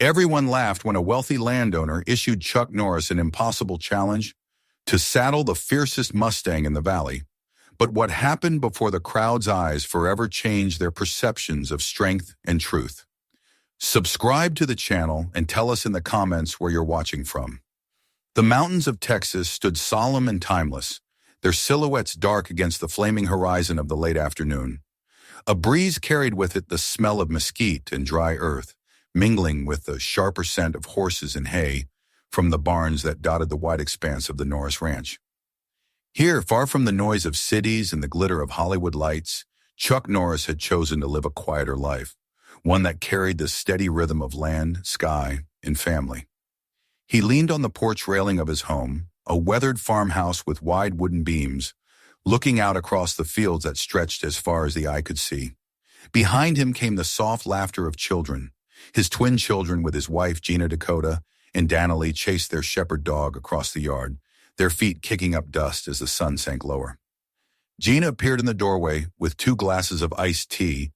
Everyone laughed when a wealthy landowner issued Chuck Norris an impossible challenge to saddle the fiercest Mustang in the valley. But what happened before the crowd's eyes forever changed their perceptions of strength and truth. Subscribe to the channel and tell us in the comments where you're watching from. The mountains of Texas stood solemn and timeless, their silhouettes dark against the flaming horizon of the late afternoon. A breeze carried with it the smell of mesquite and dry earth, mingling with the sharper scent of horses and hay from the barns that dotted the wide expanse of the Norris Ranch. Here, far from the noise of cities and the glitter of Hollywood lights, Chuck Norris had chosen to live a quieter life, one that carried the steady rhythm of land, sky, and family. He leaned on the porch railing of his home, a weathered farmhouse with wide wooden beams, looking out across the fields that stretched as far as the eye could see. Behind him came the soft laughter of children. His twin children with his wife, Gina Dakota, and Danilee chased their shepherd dog across the yard, their feet kicking up dust as the sun sank lower. Gina appeared in the doorway with 2 glasses of iced tea,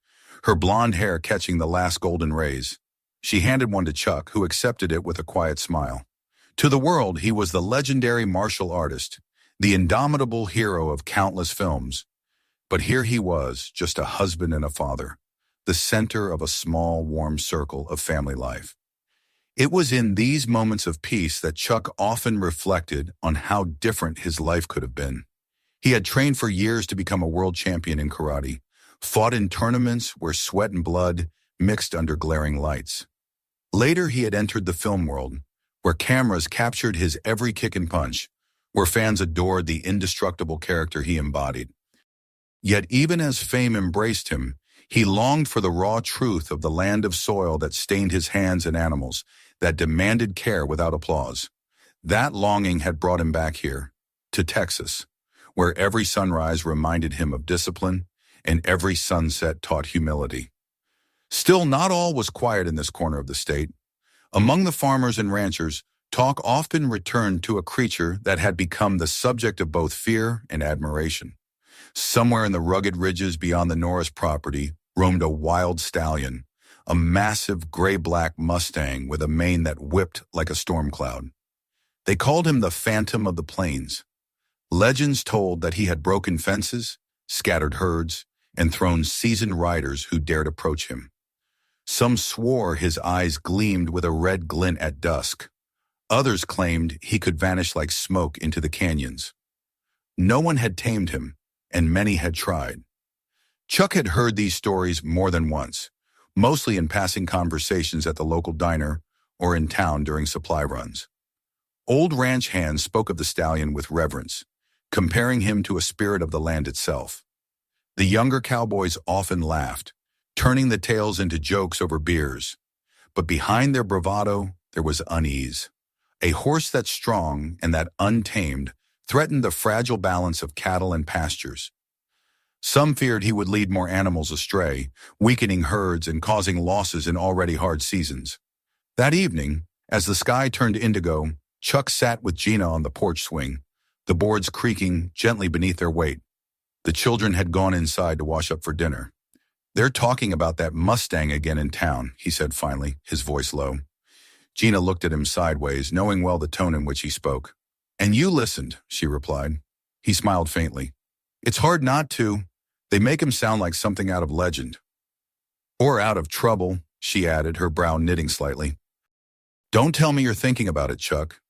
her blonde hair catching the last golden rays. She handed one to Chuck, who accepted it with a quiet smile. To the world, he was the legendary martial artist, the indomitable hero of countless films. But here he was, just a husband and a father, the center of a small, warm circle of family life. It was in these moments of peace that Chuck often reflected on how different his life could have been. He had trained for years to become a world champion in karate, fought in tournaments where sweat and blood mixed under glaring lights. Later, he had entered the film world, where cameras captured his every kick and punch, where fans adored the indestructible character he embodied. Yet even as fame embraced him, he longed for the raw truth of the land of soil that stained his hands and animals, that demanded care without applause. That longing had brought him back here, to Texas, where every sunrise reminded him of discipline and every sunset taught humility. Still, not all was quiet in this corner of the state. Among the farmers and ranchers, talk often returned to a creature that had become the subject of both fear and admiration. Somewhere in the rugged ridges beyond the Norris property roamed a wild stallion, a massive gray-black Mustang with a mane that whipped like a storm cloud. They called him the Phantom of the Plains. Legends told that he had broken fences, scattered herds, and thrown seasoned riders who dared approach him. Some swore his eyes gleamed with a red glint at dusk. Others claimed he could vanish like smoke into the canyons. No one had tamed him, and many had tried. Chuck had heard these stories more than once, mostly in passing conversations at the local diner or in town during supply runs. Old ranch hands spoke of the stallion with reverence, comparing him to a spirit of the land itself. The younger cowboys often laughed, turning the tales into jokes over beers. But behind their bravado, there was unease. A horse that strong and that untamed threatened the fragile balance of cattle and pastures. Some feared he would lead more animals astray, weakening herds and causing losses in already hard seasons. That evening, as the sky turned indigo, Chuck sat with Gina on the porch swing, the boards creaking gently beneath their weight. The children had gone inside to wash up for dinner. "They're talking about that Mustang again in town," he said finally, his voice low. Gina looked at him sideways, knowing well the tone in which he spoke. "And you listened," she replied. He smiled faintly. "It's hard not to. They make him sound like something out of legend." "Or out of trouble," she added, her brow knitting slightly. "Don't tell me you're thinking about it, Chuck."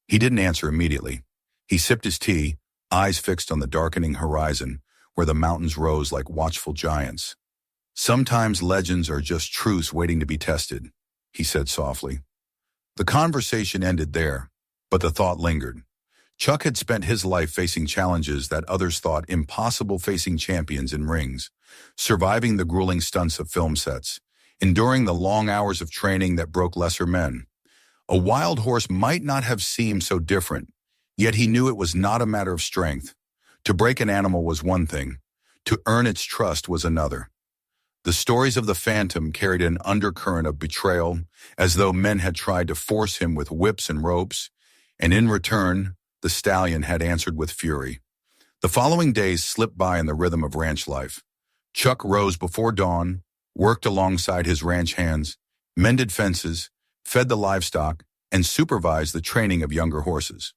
He didn't answer immediately. He sipped his tea, eyes fixed on the darkening horizon, where the mountains rose like watchful giants. "Sometimes legends are just truths waiting to be tested," he said softly. The conversation ended there, but the thought lingered. Chuck had spent his life facing challenges that others thought impossible, facing champions in rings, surviving the grueling stunts of film sets, enduring the long hours of training that broke lesser men. A wild horse might not have seemed so different, yet he knew it was not a matter of strength. To break an animal was one thing, to earn its trust was another. The stories of the Phantom carried an undercurrent of betrayal, as though men had tried to force him with whips and ropes, and in return, the stallion had answered with fury. The following days slipped by in the rhythm of ranch life. Chuck rose before dawn, worked alongside his ranch hands, mended fences, fed the livestock, and supervised the training of younger horses.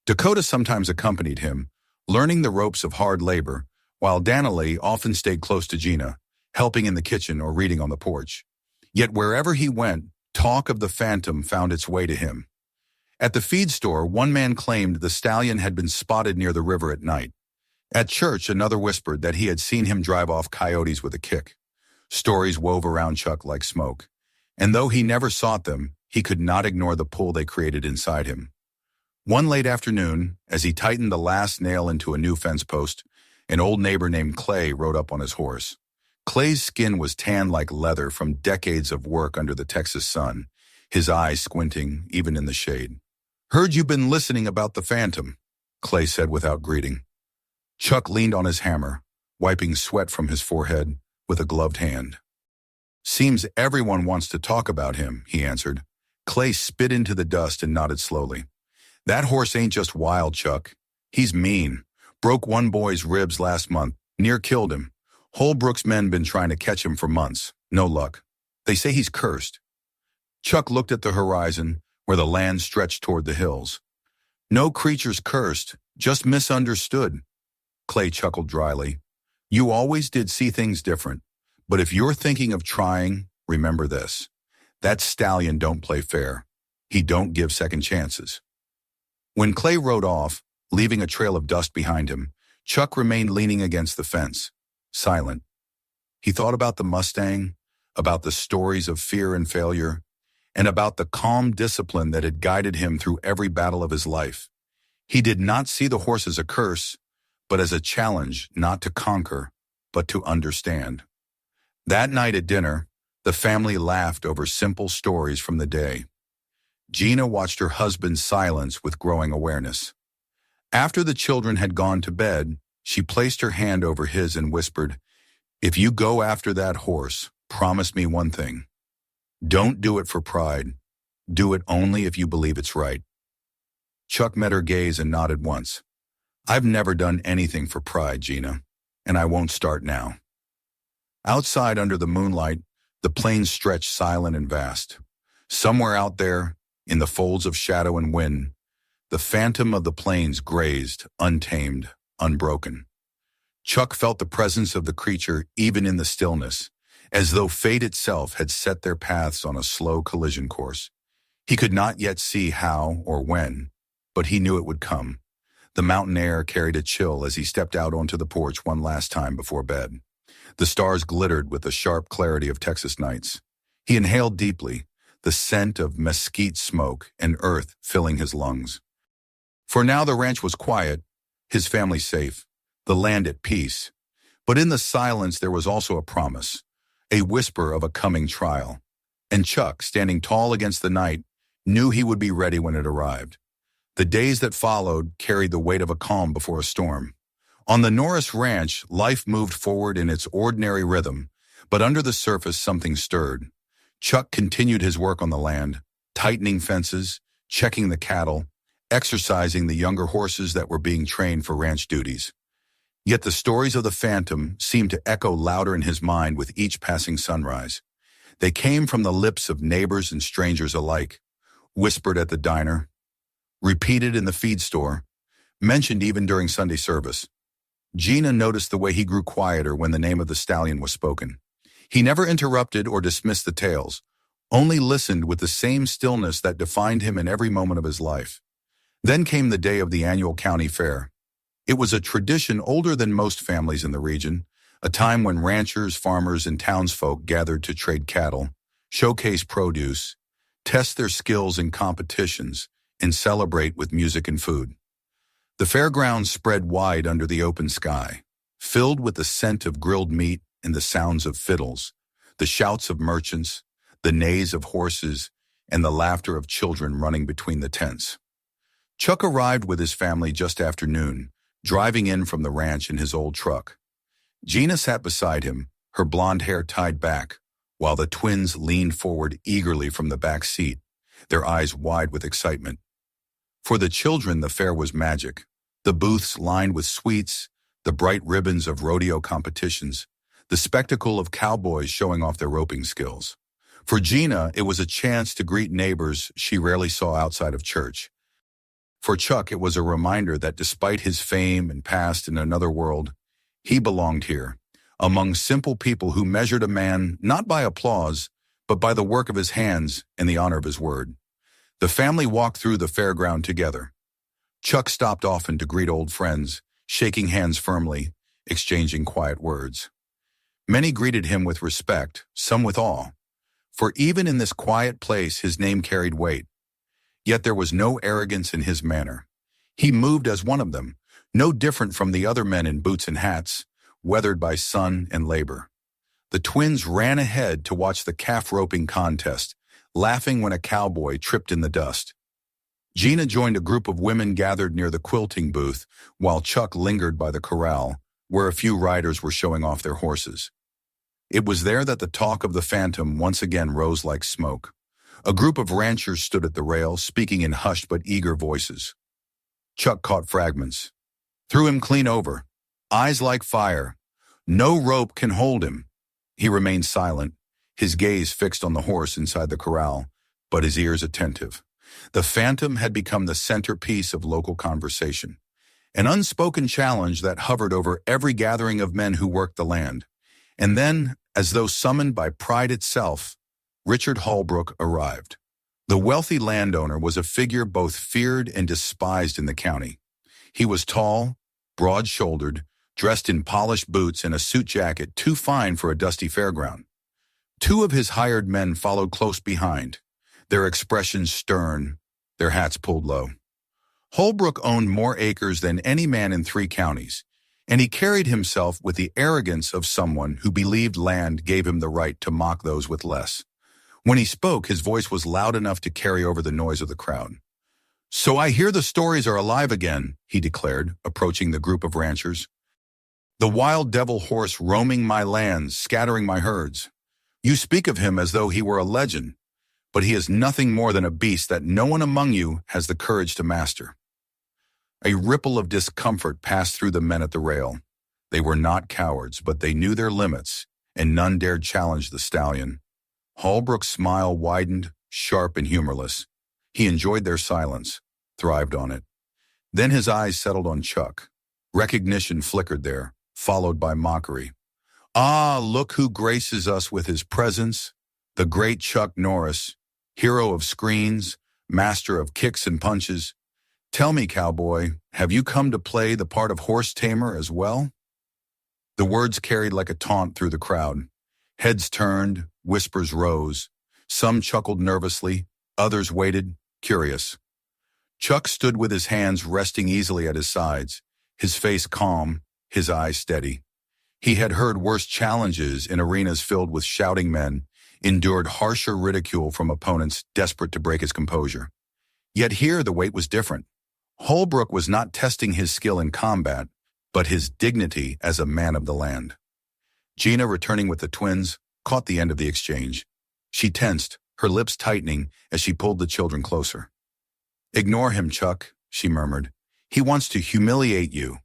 Dakota sometimes accompanied him, learning the ropes of hard labor, while Danilee often stayed close to Gina, helping in the kitchen or reading on the porch. Yet wherever he went, talk of the Phantom found its way to him. At the feed store, one man claimed the stallion had been spotted near the river at night. At church, another whispered that he had seen him drive off coyotes with a kick. Stories wove around Chuck like smoke, and though he never sought them, he could not ignore the pull they created inside him. One late afternoon, as he tightened the last nail into a new fence post, an old neighbor named Clay rode up on his horse. Clay's skin was tanned like leather from decades of work under the Texas sun, his eyes squinting even in the shade. "Heard you've been listening about the Phantom," Clay said without greeting. Chuck leaned on his hammer, wiping sweat from his forehead with a gloved hand. "Seems everyone wants to talk about him," he answered. Clay spit into the dust and nodded slowly. "That horse ain't just wild, Chuck. He's mean. Broke one boy's ribs last month, near killed him. Holbrook's men been trying to catch him for months. No luck. They say he's cursed." Chuck looked at the horizon, where the land stretched toward the hills. "No creature's cursed, just misunderstood." Clay chuckled dryly. "You always did see things different, but if you're thinking of trying, remember this. That stallion don't play fair. He don't give second chances." When Clay rode off, leaving a trail of dust behind him, Chuck remained leaning against the fence, silent. He thought about the Mustang, about the stories of fear and failure, and about the calm discipline that had guided him through every battle of his life. He did not see the horse as a curse, but as a challenge not to conquer, but to understand. That night at dinner, the family laughed over simple stories from the day. Gina watched her husband's silence with growing awareness. After the children had gone to bed, she placed her hand over his and whispered, "If you go after that horse, promise me one thing. Don't do it for pride. Do it only if you believe it's right." Chuck met her gaze and nodded once. "I've never done anything for pride, Gina, and I won't start now." Outside under the moonlight, the plains stretched silent and vast. Somewhere out there, in the folds of shadow and wind, the Phantom of the plains grazed, untamed, unbroken. Chuck felt the presence of the creature even in the stillness, as though fate itself had set their paths on a slow collision course. He could not yet see how or when, but he knew it would come. The mountain air carried a chill as he stepped out onto the porch one last time before bed. The stars glittered with the sharp clarity of Texas nights. He inhaled deeply, the scent of mesquite smoke and earth filling his lungs. For now the ranch was quiet, his family safe, the land at peace. But in the silence there was also a promise, a whisper of a coming trial. And Chuck, standing tall against the night, knew he would be ready when it arrived. The days that followed carried the weight of a calm before a storm. On the Norris ranch, life moved forward in its ordinary rhythm, but under the surface something stirred. Chuck continued his work on the land, tightening fences, checking the cattle, exercising the younger horses that were being trained for ranch duties. Yet the stories of the Phantom seemed to echo louder in his mind with each passing sunrise. They came from the lips of neighbors and strangers alike, whispered at the diner, repeated in the feed store, mentioned even during Sunday service. Gina noticed the way he grew quieter when the name of the stallion was spoken. He never interrupted or dismissed the tales, only listened with the same stillness that defined him in every moment of his life. Then came the day of the annual county fair. It was a tradition older than most families in the region, a time when ranchers, farmers, and townsfolk gathered to trade cattle, showcase produce, test their skills in competitions, and celebrate with music and food. The fairgrounds spread wide under the open sky, filled with the scent of grilled meat and the sounds of fiddles, the shouts of merchants, the neighs of horses, and the laughter of children running between the tents. Chuck arrived with his family just after noon, driving in from the ranch in his old truck. Gina sat beside him, her blonde hair tied back, while the twins leaned forward eagerly from the back seat, their eyes wide with excitement. For the children, the fair was magic. The booths lined with sweets, the bright ribbons of rodeo competitions, the spectacle of cowboys showing off their roping skills. For Gina, it was a chance to greet neighbors she rarely saw outside of church. For Chuck, it was a reminder that despite his fame and past in another world, he belonged here, among simple people who measured a man not by applause, but by the work of his hands and the honor of his word. The family walked through the fairground together. Chuck stopped often to greet old friends, shaking hands firmly, exchanging quiet words. Many greeted him with respect, some with awe, for even in this quiet place his name carried weight. Yet there was no arrogance in his manner. He moved as one of them, no different from the other men in boots and hats, weathered by sun and labor. The twins ran ahead to watch the calf roping contest, laughing when a cowboy tripped in the dust. Gina joined a group of women gathered near the quilting booth, while Chuck lingered by the corral, where a few riders were showing off their horses. It was there that the talk of the Phantom once again rose like smoke. A group of ranchers stood at the rail, speaking in hushed but eager voices. Chuck caught fragments. Threw him clean over. Eyes like fire. No rope can hold him. He remained silent, his gaze fixed on the horse inside the corral, but his ears attentive. The Phantom had become the centerpiece of local conversation, an unspoken challenge that hovered over every gathering of men who worked the land. And then, as though summoned by pride itself, Richard Holbrook arrived. The wealthy landowner was a figure both feared and despised in the county. He was tall, broad-shouldered, dressed in polished boots and a suit jacket too fine for a dusty fairground. Two of his hired men followed close behind, their expressions stern, their hats pulled low. Holbrook owned more acres than any man in 3 counties, and he carried himself with the arrogance of someone who believed land gave him the right to mock those with less. When he spoke, his voice was loud enough to carry over the noise of the crowd. "So I hear the stories are alive again," he declared, approaching the group of ranchers. "The wild devil horse roaming my lands, scattering my herds. You speak of him as though he were a legend, but he is nothing more than a beast that no one among you has the courage to master." A ripple of discomfort passed through the men at the rail. They were not cowards, but they knew their limits, and none dared challenge the stallion. Holbrook's smile widened, sharp and humorless. He enjoyed their silence, thrived on it. Then his eyes settled on Chuck. Recognition flickered there, followed by mockery. "Ah, look who graces us with his presence, the great Chuck Norris, hero of screens, master of kicks and punches. Tell me, cowboy, have you come to play the part of horse tamer as well?" The words carried like a taunt through the crowd. Heads turned, whispers rose. Some chuckled nervously, others waited, curious. Chuck stood with his hands resting easily at his sides, his face calm, his eyes steady. He had heard worse challenges in arenas filled with shouting men, endured harsher ridicule from opponents desperate to break his composure. Yet here the weight was different. Holbrook was not testing his skill in combat, but his dignity as a man of the land. Gina, returning with the twins, caught the end of the exchange. She tensed, her lips tightening as she pulled the children closer. "Ignore him, Chuck," she murmured. "He wants to humiliate you."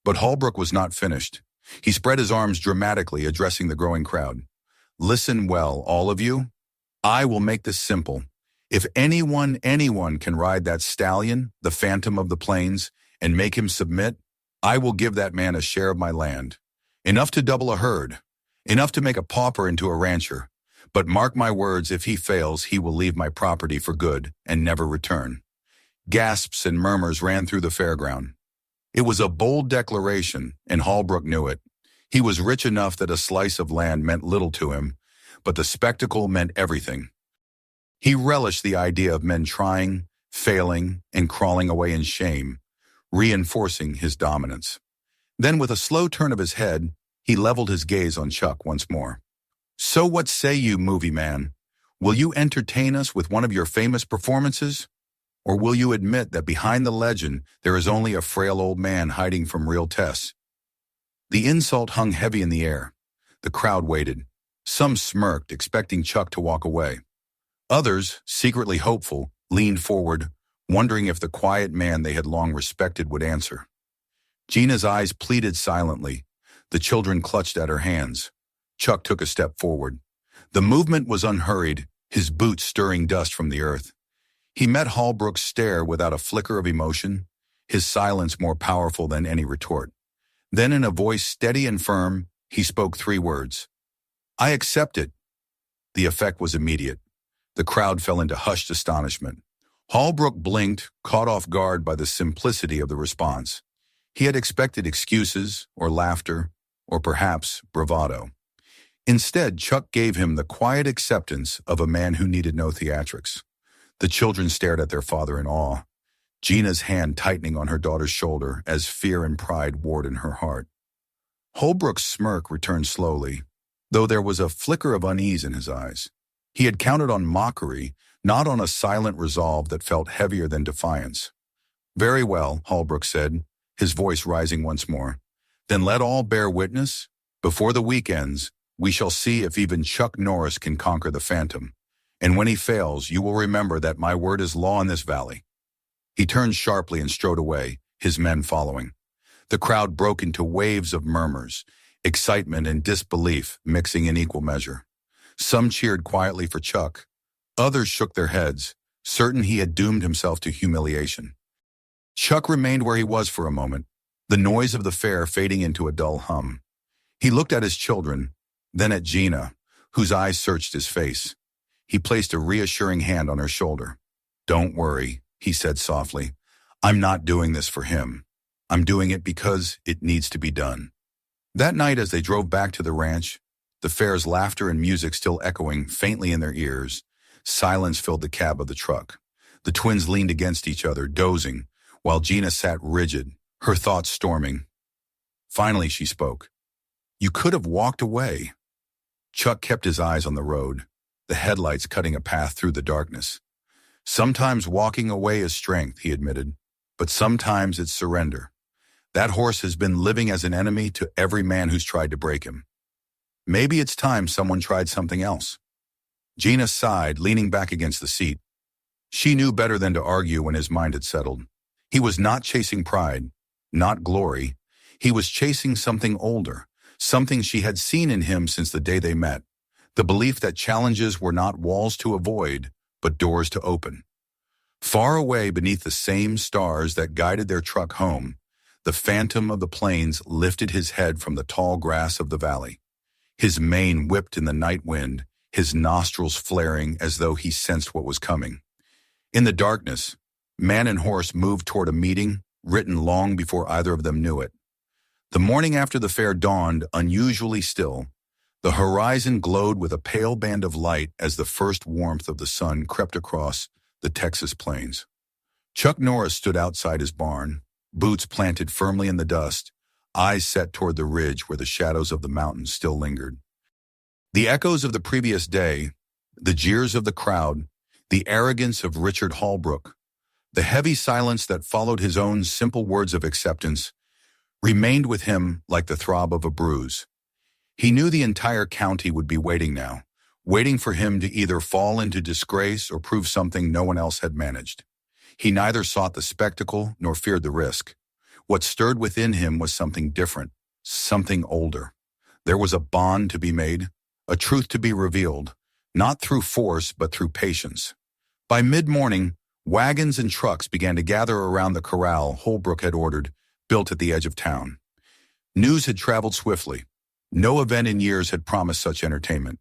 But Holbrook was not finished. He spread his arms dramatically, addressing the growing crowd. "Listen well, all of you. I will make this simple. If anyone can ride that stallion, the Phantom of the Plains, and make him submit, I will give that man a share of my land. Enough to double a herd. Enough to make a pauper into a rancher. But mark my words, if he fails, he will leave my property for good and never return." Gasps and murmurs ran through the fairground. It was a bold declaration, and Holbrook knew it. He was rich enough that a slice of land meant little to him, but the spectacle meant everything. He relished the idea of men trying, failing, and crawling away in shame, reinforcing his dominance. Then, with a slow turn of his head, he leveled his gaze on Chuck once more. "So what say you, movie man? Will you entertain us with one of your famous performances? Or will you admit that behind the legend there is only a frail old man hiding from real tests?" The insult hung heavy in the air. The crowd waited. Some smirked, expecting Chuck to walk away. Others, secretly hopeful, leaned forward, wondering if the quiet man they had long respected would answer. Gina's eyes pleaded silently. The children clutched at her hands. Chuck took a step forward. The movement was unhurried, his boots stirring dust from the earth. He met Holbrook's stare without a flicker of emotion, his silence more powerful than any retort. Then in a voice steady and firm, he spoke 3 words. "I accept it." The effect was immediate. The crowd fell into hushed astonishment. Holbrook blinked, caught off guard by the simplicity of the response. He had expected excuses, or laughter, or perhaps bravado. Instead, Chuck gave him the quiet acceptance of a man who needed no theatrics. The children stared at their father in awe, Gina's hand tightening on her daughter's shoulder as fear and pride warred in her heart. Holbrook's smirk returned slowly, though there was a flicker of unease in his eyes. He had counted on mockery, not on a silent resolve that felt heavier than defiance. "Very well," Holbrook said, his voice rising once more. "Then let all bear witness. Before the week ends, we shall see if even Chuck Norris can conquer the Phantom. And when he fails, you will remember that my word is law in this valley." He turned sharply and strode away, his men following. The crowd broke into waves of murmurs, excitement and disbelief mixing in equal measure. Some cheered quietly for Chuck. Others shook their heads, certain he had doomed himself to humiliation. Chuck remained where he was for a moment, the noise of the fair fading into a dull hum. He looked at his children, then at Gina, whose eyes searched his face. He placed a reassuring hand on her shoulder. "Don't worry," he said softly. "I'm not doing this for him. I'm doing it because it needs to be done." That night as they drove back to the ranch, the fair's laughter and music still echoing faintly in their ears, silence filled the cab of the truck. The twins leaned against each other, dozing, while Gina sat rigid, her thoughts storming. Finally she spoke. "You could have walked away." Chuck kept his eyes on the road, the headlights cutting a path through the darkness. "Sometimes walking away is strength," he admitted, "but sometimes it's surrender. That horse has been living as an enemy to every man who's tried to break him. Maybe it's time someone tried something else." Gina sighed, leaning back against the seat. She knew better than to argue when his mind had settled. He was not chasing pride, not glory. He was chasing something older, something she had seen in him since the day they met. The belief that challenges were not walls to avoid, but doors to open. Far away beneath the same stars that guided their truck home, the Phantom of the Plains lifted his head from the tall grass of the valley. His mane whipped in the night wind, his nostrils flaring as though he sensed what was coming. In the darkness, man and horse moved toward a meeting, written long before either of them knew it. The morning after the fair dawned unusually still. The horizon glowed with a pale band of light as the first warmth of the sun crept across the Texas plains. Chuck Norris stood outside his barn, boots planted firmly in the dust, eyes set toward the ridge where the shadows of the mountains still lingered. The echoes of the previous day, the jeers of the crowd, the arrogance of Richard Holbrook, the heavy silence that followed his own simple words of acceptance, remained with him like the throb of a bruise. He knew the entire county would be waiting now, waiting for him to either fall into disgrace or prove something no one else had managed. He neither sought the spectacle nor feared the risk. What stirred within him was something different, something older. There was a bond to be made, a truth to be revealed, not through force but through patience. By mid-morning, wagons and trucks began to gather around the corral Holbrook had ordered, built at the edge of town. News had traveled swiftly. No event in years had promised such entertainment.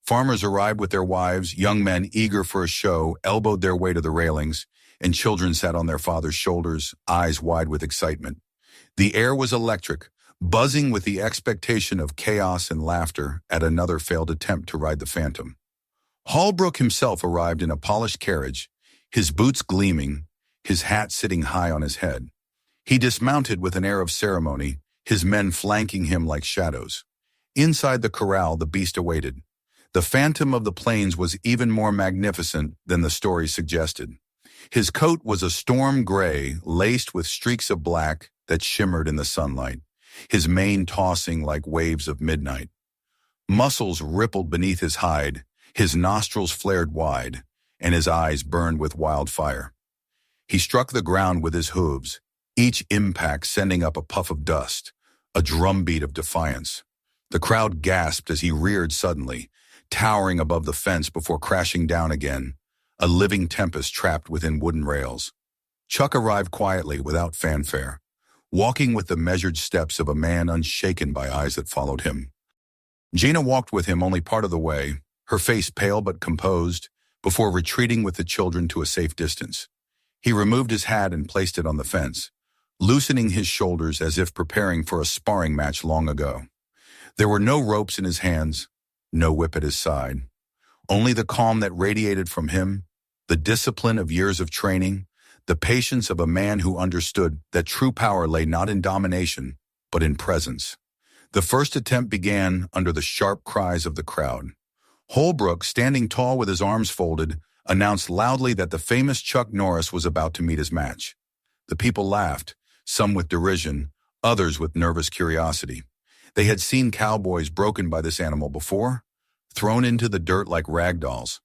Farmers arrived with their wives, young men eager for a show elbowed their way to the railings, and children sat on their father's shoulders, eyes wide with excitement. The air was electric, buzzing with the expectation of chaos and laughter at another failed attempt to ride the Phantom. Holbrook himself arrived in a polished carriage, his boots gleaming, his hat sitting high on his head. He dismounted with an air of ceremony, his men flanking him like shadows. Inside the corral, the beast awaited. The Phantom of the Plains was even more magnificent than the story suggested. His coat was a storm gray, laced with streaks of black that shimmered in the sunlight, his mane tossing like waves of midnight. Muscles rippled beneath his hide, his nostrils flared wide, and his eyes burned with wildfire. He struck the ground with his hooves, each impact sending up a puff of dust, a drumbeat of defiance. The crowd gasped as he reared suddenly, towering above the fence before crashing down again, a living tempest trapped within wooden rails. Chuck arrived quietly, without fanfare, walking with the measured steps of a man unshaken by eyes that followed him. Gina walked with him only part of the way, her face pale but composed, before retreating with the children to a safe distance. He removed his hat and placed it on the fence, loosening his shoulders as if preparing for a sparring match long ago. There were no ropes in his hands, no whip at his side. Only the calm that radiated from him, the discipline of years of training, the patience of a man who understood that true power lay not in domination, but in presence. The first attempt began under the sharp cries of the crowd. Holbrook, standing tall with his arms folded, announced loudly that the famous Chuck Norris was about to meet his match. The people laughed, some with derision, others with nervous curiosity. They had seen cowboys broken by this animal before, thrown into the dirt like rag dolls.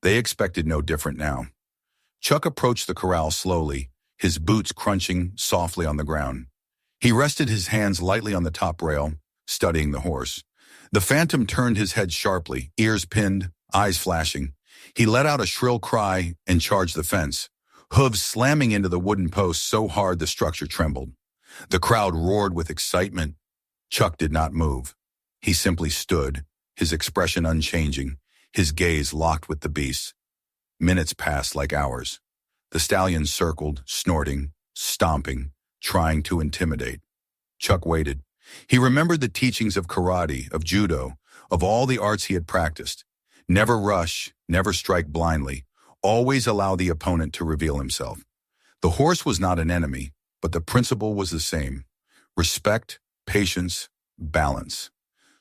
They expected no different now. Chuck approached the corral slowly, his boots crunching softly on the ground. He rested his hands lightly on the top rail, studying the horse. The phantom turned his head sharply, ears pinned, eyes flashing. He let out a shrill cry and charged the fence, hooves slamming into the wooden post so hard the structure trembled. The crowd roared with excitement. Chuck did not move. He simply stood, his expression unchanging, his gaze locked with the beast. Minutes passed like hours. The stallion circled, snorting, stomping, trying to intimidate. Chuck waited. He remembered the teachings of karate, of judo, of all the arts he had practiced. Never rush, never strike blindly. Always allow the opponent to reveal himself. The horse was not an enemy, but the principle was the same. Respect, patience, balance.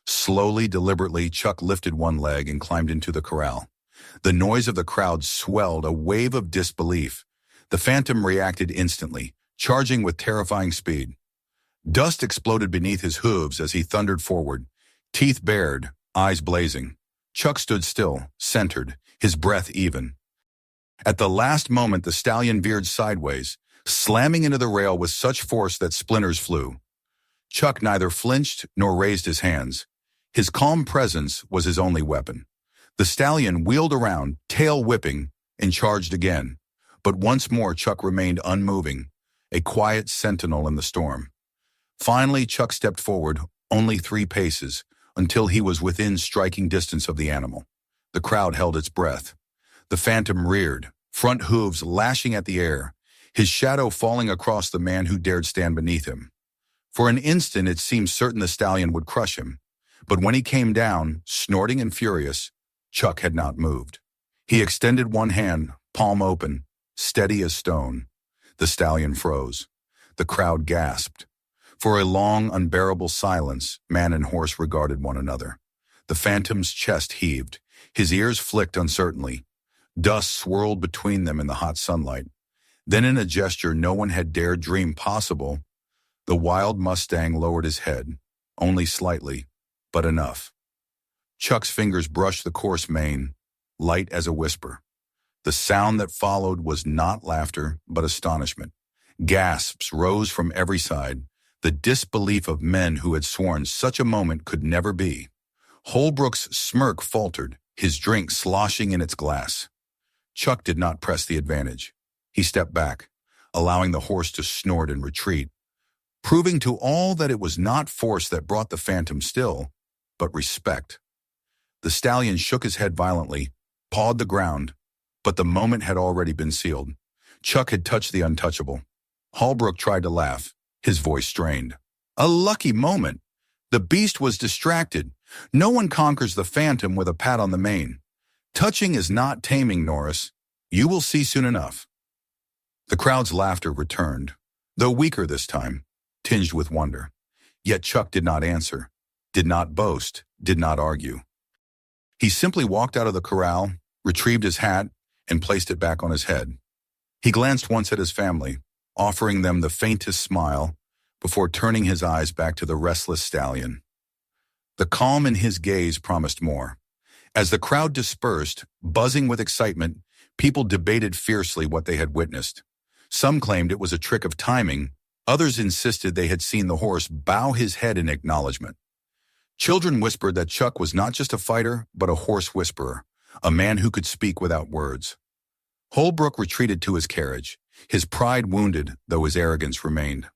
Slowly, deliberately, Chuck lifted one leg and climbed into the corral. The noise of the crowd swelled, a wave of disbelief. The phantom reacted instantly, charging with terrifying speed. Dust exploded beneath his hooves as he thundered forward, teeth bared, eyes blazing. Chuck stood still, centered, his breath even. At the last moment, the stallion veered sideways, slamming into the rail with such force that splinters flew. Chuck neither flinched nor raised his hands. His calm presence was his only weapon. The stallion wheeled around, tail whipping, and charged again. But once more Chuck remained unmoving, a quiet sentinel in the storm. Finally, Chuck stepped forward, only 3 paces, until he was within striking distance of the animal. The crowd held its breath. The phantom reared, front hooves lashing at the air, his shadow falling across the man who dared stand beneath him. For an instant it seemed certain the stallion would crush him, but when he came down, snorting and furious, Chuck had not moved. He extended one hand, palm open, steady as stone. The stallion froze. The crowd gasped. For a long, unbearable silence, man and horse regarded one another. The phantom's chest heaved. His ears flicked uncertainly. Dust swirled between them in the hot sunlight. Then in a gesture no one had dared dream possible, the wild Mustang lowered his head, only slightly, but enough. Chuck's fingers brushed the coarse mane, light as a whisper. The sound that followed was not laughter, but astonishment. Gasps rose from every side, the disbelief of men who had sworn such a moment could never be. Holbrook's smirk faltered, his drink sloshing in its glass. Chuck did not press the advantage. He stepped back, allowing the horse to snort and retreat, proving to all that it was not force that brought the phantom still, but respect. The stallion shook his head violently, pawed the ground, but the moment had already been sealed. Chuck had touched the untouchable. Holbrook tried to laugh, his voice strained. A lucky moment. The beast was distracted. No one conquers the phantom with a pat on the mane. Touching is not taming, Norris. You will see soon enough. The crowd's laughter returned, though weaker this time, tinged with wonder. Yet Chuck did not answer, did not boast, did not argue. He simply walked out of the corral, retrieved his hat, and placed it back on his head. He glanced once at his family, offering them the faintest smile, before turning his eyes back to the restless stallion. The calm in his gaze promised more. As the crowd dispersed, buzzing with excitement, people debated fiercely what they had witnessed. Some claimed it was a trick of timing, others insisted they had seen the horse bow his head in acknowledgement. Children whispered that Chuck was not just a fighter, but a horse whisperer, a man who could speak without words. Holbrook retreated to his carriage, his pride wounded, though his arrogance remained.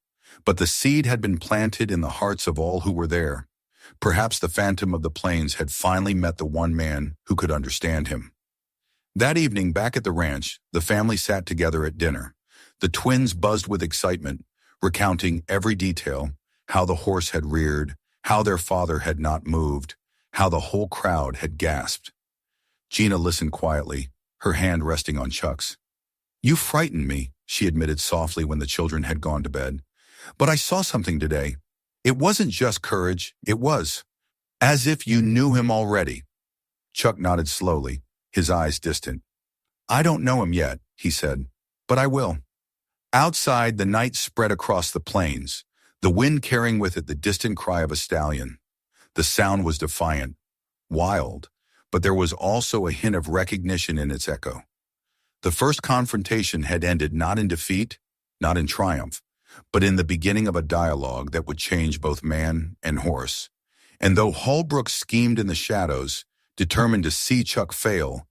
But the seed had been planted in the hearts of all who were there. Perhaps the phantom of the plains had finally met the one man who could understand him. That evening, back at the ranch, the family sat together at dinner. The twins buzzed with excitement, recounting every detail, how the horse had reared, how their father had not moved, how the whole crowd had gasped. Gina listened quietly, her hand resting on Chuck's. "You frightened me," she admitted softly when the children had gone to bed. "But I saw something today. It wasn't just courage, it was as if you knew him already." Chuck nodded slowly, his eyes distant. "I don't know him yet," he said, "but I will." Outside, the night spread across the plains, the wind carrying with it the distant cry of a stallion. The sound was defiant, wild, but there was also a hint of recognition in its echo. The first confrontation had ended not in defeat, not in triumph, but in the beginning of a dialogue that would change both man and horse. And though Holbrook schemed in the shadows, determined to see Chuck fail,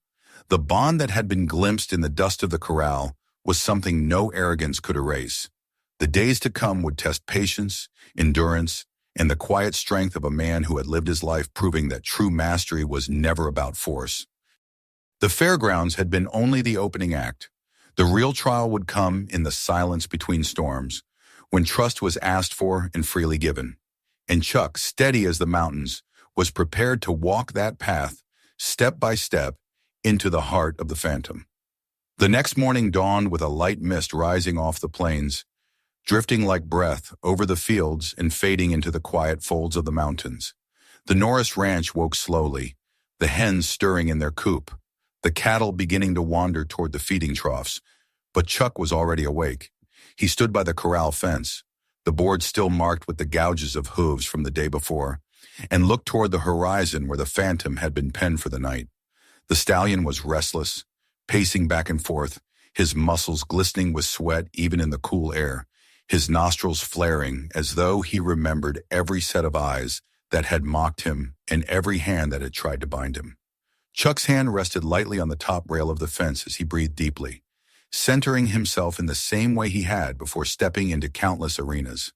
the bond that had been glimpsed in the dust of the corral was something no arrogance could erase. The days to come would test patience, endurance, and the quiet strength of a man who had lived his life proving that true mastery was never about force. The fairgrounds had been only the opening act. The real trial would come in the silence between storms, when trust was asked for and freely given. And Chuck, steady as the mountains, was prepared to walk that path, step by step, into the heart of the phantom. The next morning dawned with a light mist rising off the plains, drifting like breath over the fields and fading into the quiet folds of the mountains. The Norris ranch woke slowly, the hens stirring in their coop, the cattle beginning to wander toward the feeding troughs. But Chuck was already awake. He stood by the corral fence, the board still marked with the gouges of hooves from the day before, and looked toward the horizon where the phantom had been penned for the night. The stallion was restless, pacing back and forth, his muscles glistening with sweat even in the cool air, his nostrils flaring as though he remembered every set of eyes that had mocked him and every hand that had tried to bind him. Chuck's hand rested lightly on the top rail of the fence as he breathed deeply, centering himself in the same way he had before stepping into countless arenas.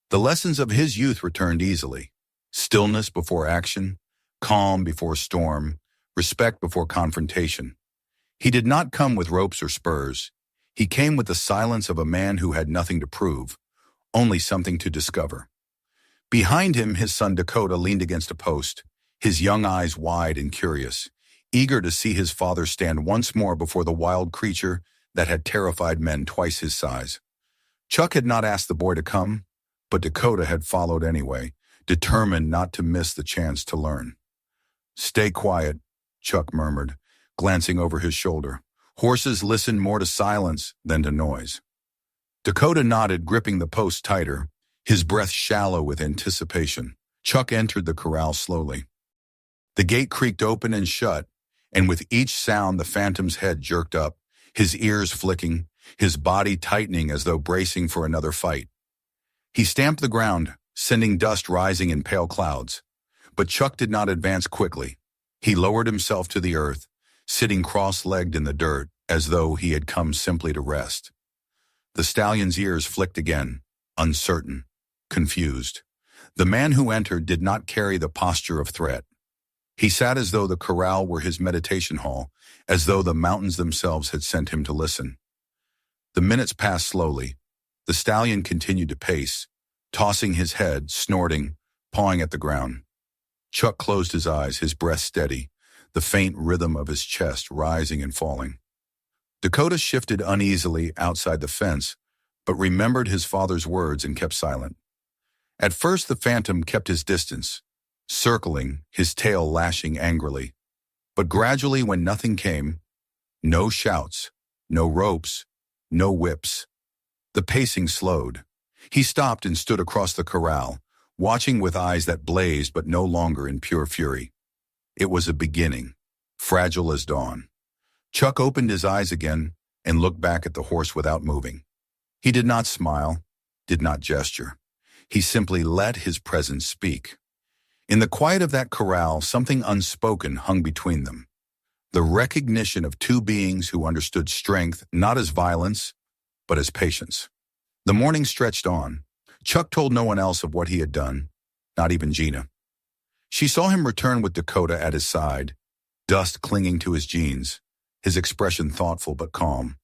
The lessons of his youth returned easily: stillness before action, calm before storm, respect before confrontation. He did not come with ropes or spurs. He came with the silence of a man who had nothing to prove, only something to discover. Behind him, his son Dakota leaned against a post, his young eyes wide and curious, eager to see his father stand once more before the wild creature that had terrified men twice his size. Chuck had not asked the boy to come, but Dakota had followed anyway, determined not to miss the chance to learn. "Stay quiet," Chuck murmured, glancing over his shoulder. Horses listened more to silence than to noise. Dakota nodded, gripping the post tighter, his breath shallow with anticipation. Chuck entered the corral slowly. The gate creaked open and shut, and with each sound the phantom's head jerked up, his ears flicking, his body tightening as though bracing for another fight. He stamped the ground, sending dust rising in pale clouds. But Chuck did not advance quickly. He lowered himself to the earth, sitting cross-legged in the dirt, as though he had come simply to rest. The stallion's ears flicked again, uncertain, confused. The man who entered did not carry the posture of threat. He sat as though the corral were his meditation hall, as though the mountains themselves had sent him to listen. The minutes passed slowly. The stallion continued to pace, tossing his head, snorting, pawing at the ground. Chuck closed his eyes, his breath steady, the faint rhythm of his chest rising and falling. Dakota shifted uneasily outside the fence, but remembered his father's words and kept silent. At first the phantom kept his distance, circling, his tail lashing angrily. But gradually, when nothing came, no shouts, no ropes, no whips, the pacing slowed. He stopped and stood across the corral, watching with eyes that blazed but no longer in pure fury. It was a beginning, fragile as dawn. Chuck opened his eyes again and looked back at the horse without moving. He did not smile, did not gesture. He simply let his presence speak. In the quiet of that corral, something unspoken hung between them. The recognition of two beings who understood strength not as violence, but as patience. The morning stretched on. Chuck told no one else of what he had done, not even Gina. She saw him return with Dakota at his side, dust clinging to his jeans, his expression thoughtful but calm.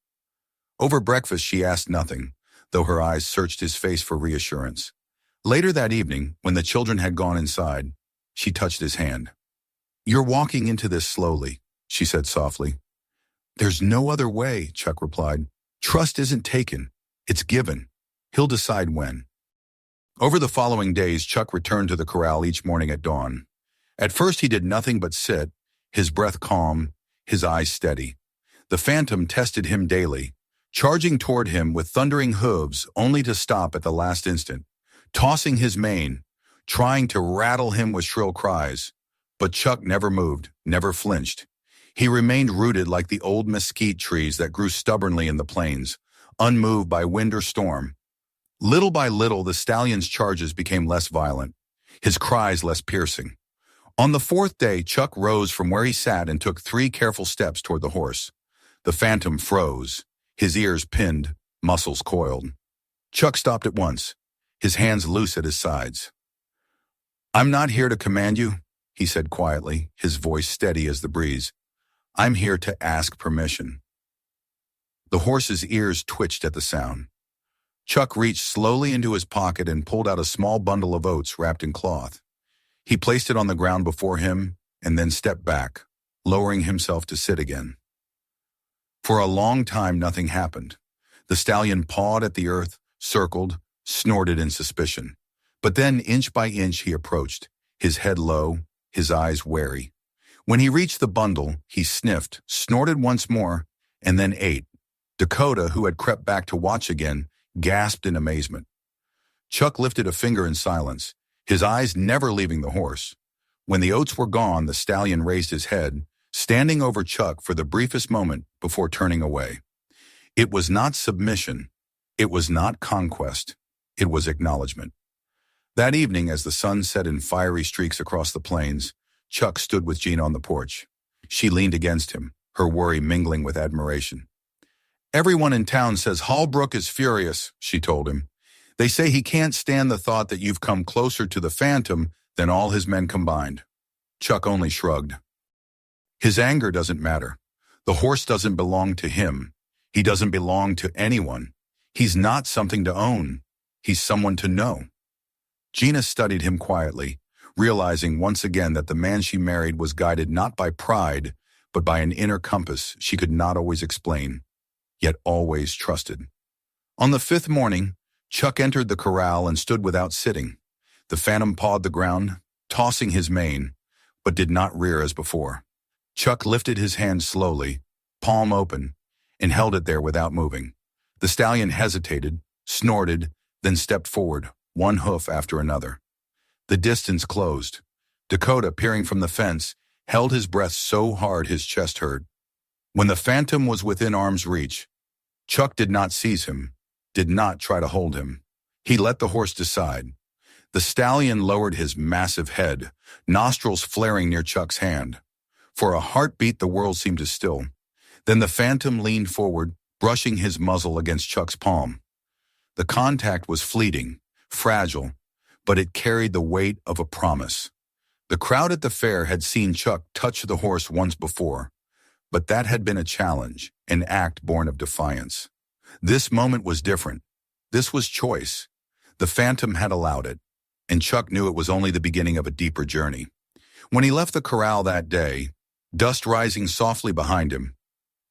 Over breakfast, she asked nothing, though her eyes searched his face for reassurance. Later that evening, when the children had gone inside, she touched his hand. "You're walking into this slowly," she said softly. "There's no other way," Chuck replied. "Trust isn't taken, it's given. He'll decide when." Over the following days, Chuck returned to the corral each morning at dawn. At first, he did nothing but sit, his breath calm, his eyes steady. The phantom tested him daily, charging toward him with thundering hooves only to stop at the last instant, tossing his mane, trying to rattle him with shrill cries. But Chuck never moved, never flinched. He remained rooted like the old mesquite trees that grew stubbornly in the plains, unmoved by wind or storm. Little by little, the stallion's charges became less violent, his cries less piercing. On the fourth day, Chuck rose from where he sat and took 3 careful steps toward the horse. The phantom froze, his ears pinned, muscles coiled. Chuck stopped at once, his hands loose at his sides. "I'm not here to command you," he said quietly, his voice steady as the breeze. "I'm here to ask permission." The horse's ears twitched at the sound. Chuck reached slowly into his pocket and pulled out a small bundle of oats wrapped in cloth. He placed it on the ground before him and then stepped back, lowering himself to sit again. For a long time, nothing happened. The stallion pawed at the earth, circled, snorted in suspicion. But then, inch by inch, he approached, his head low, his eyes wary. When he reached the bundle, he sniffed, snorted once more, and then ate. Dakota, who had crept back to watch again, gasped in amazement. Chuck lifted a finger in silence, his eyes never leaving the horse. When the oats were gone, the stallion raised his head, standing over Chuck for the briefest moment before turning away. It was not submission. It was not conquest. It was acknowledgement. That evening, as the sun set in fiery streaks across the plains, Chuck stood with Gina on the porch. She leaned against him, her worry mingling with admiration. "Everyone in town says Holbrook is furious," she told him. "They say he can't stand the thought that you've come closer to the phantom than all his men combined." Chuck only shrugged. His anger doesn't matter. The horse doesn't belong to him. He doesn't belong to anyone. He's not something to own. He's someone to know. Gina studied him quietly, realizing once again that the man she married was guided not by pride, but by an inner compass she could not always explain, yet always trusted. On the 5th morning, Chuck entered the corral and stood without sitting. The phantom pawed the ground, tossing his mane, but did not rear as before. Chuck lifted his hand slowly, palm open, and held it there without moving. The stallion hesitated, snorted, then stepped forward, one hoof after another. The distance closed. Dakota, peering from the fence, held his breath so hard his chest hurt. When the phantom was within arm's reach, Chuck did not seize him, did not try to hold him. He let the horse decide. The stallion lowered his massive head, nostrils flaring near Chuck's hand. For a heartbeat, the world seemed to still. Then the phantom leaned forward, brushing his muzzle against Chuck's palm. The contact was fleeting, fragile, but it carried the weight of a promise. The crowd at the fair had seen Chuck touch the horse once before, but that had been a challenge, an act born of defiance. This moment was different. This was choice. The phantom had allowed it, and Chuck knew it was only the beginning of a deeper journey. When he left the corral that day, dust rising softly behind him,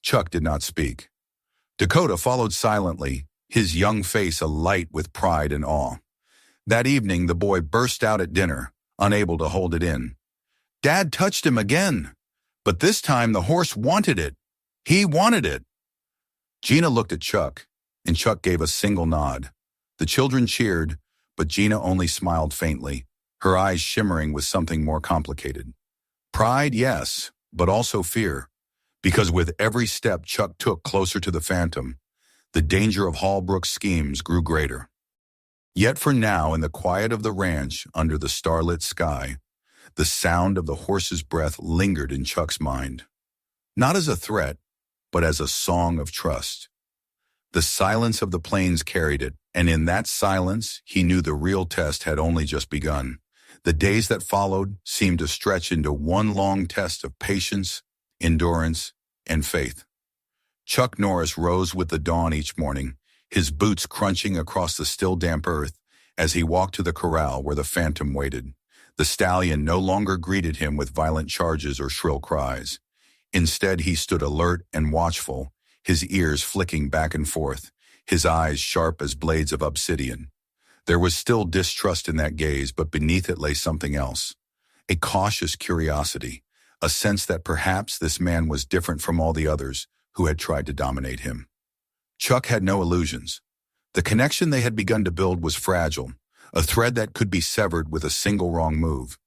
Chuck did not speak. Dakota followed silently, his young face alight with pride and awe. That evening, the boy burst out at dinner, unable to hold it in. "Dad touched him again, but this time the horse wanted it. He wanted it." Gina looked at Chuck, and Chuck gave a single nod. The children cheered, but Gina only smiled faintly, her eyes shimmering with something more complicated. Pride, yes, but also fear, because with every step Chuck took closer to the phantom, the danger of Holbrook's schemes grew greater. Yet for now, in the quiet of the ranch, under the starlit sky, The sound of the horse's breath lingered in Chuck's mind. Not as a threat, but as a song of trust. The silence of the plains carried it, and in that silence, he knew the real test had only just begun. The days that followed seemed to stretch into one long test of patience, endurance, and faith. Chuck Norris rose with the dawn each morning, his boots crunching across the still damp earth as he walked to the corral where the phantom waited. The stallion no longer greeted him with violent charges or shrill cries. Instead, he stood alert and watchful, his ears flicking back and forth, his eyes sharp as blades of obsidian. There was still distrust in that gaze, but beneath it lay something else. A cautious curiosity, a sense that perhaps this man was different from all the others who had tried to dominate him. Chuck had no illusions. The connection they had begun to build was fragile, a thread that could be severed with a single wrong move.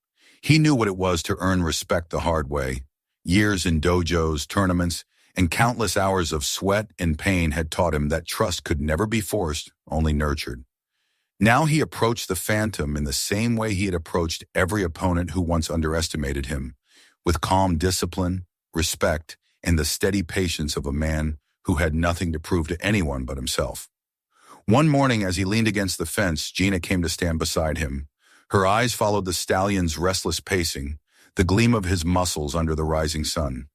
He knew what it was to earn respect the hard way. Years in dojos, tournaments, and countless hours of sweat and pain had taught him that trust could never be forced, only nurtured. Now he approached the phantom in the same way he had approached every opponent who once underestimated him, with calm discipline, respect, and the steady patience of a man who had nothing to prove to anyone but himself. One morning, as he leaned against the fence, Gina came to stand beside him. Her eyes followed the stallion's restless pacing, the gleam of his muscles under the rising sun.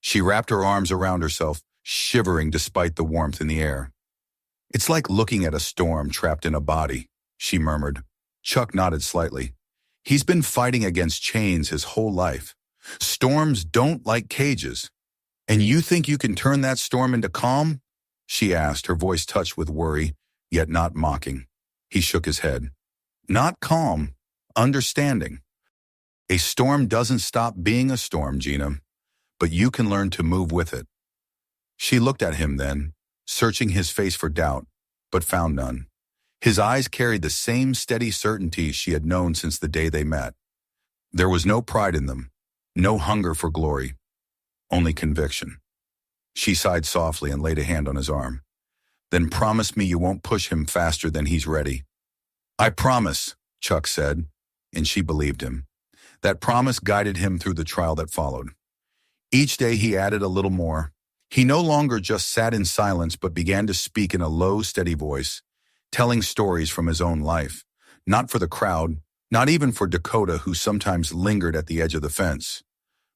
She wrapped her arms around herself, shivering despite the warmth in the air. "It's like looking at a storm trapped in a body," she murmured. Chuck nodded slightly. He's been fighting against chains his whole life. Storms don't like cages. "And you think you can turn that storm into calm?" she asked, her voice touched with worry, yet not mocking. He shook his head. "Not calm, understanding. A storm doesn't stop being a storm, Gina, but you can learn to move with it." She looked at him then, searching his face for doubt, but found none. His eyes carried the same steady certainty she had known since the day they met. There was no pride in them, no hunger for glory, only conviction. She sighed softly and laid a hand on his arm. "Then promise me you won't push him faster than he's ready." "I promise," Chuck said, and she believed him. That promise guided him through the trial that followed. Each day he added a little more. He no longer just sat in silence but began to speak in a low, steady voice, telling stories from his own life, not for the crowd, not even for Dakota, who sometimes lingered at the edge of the fence,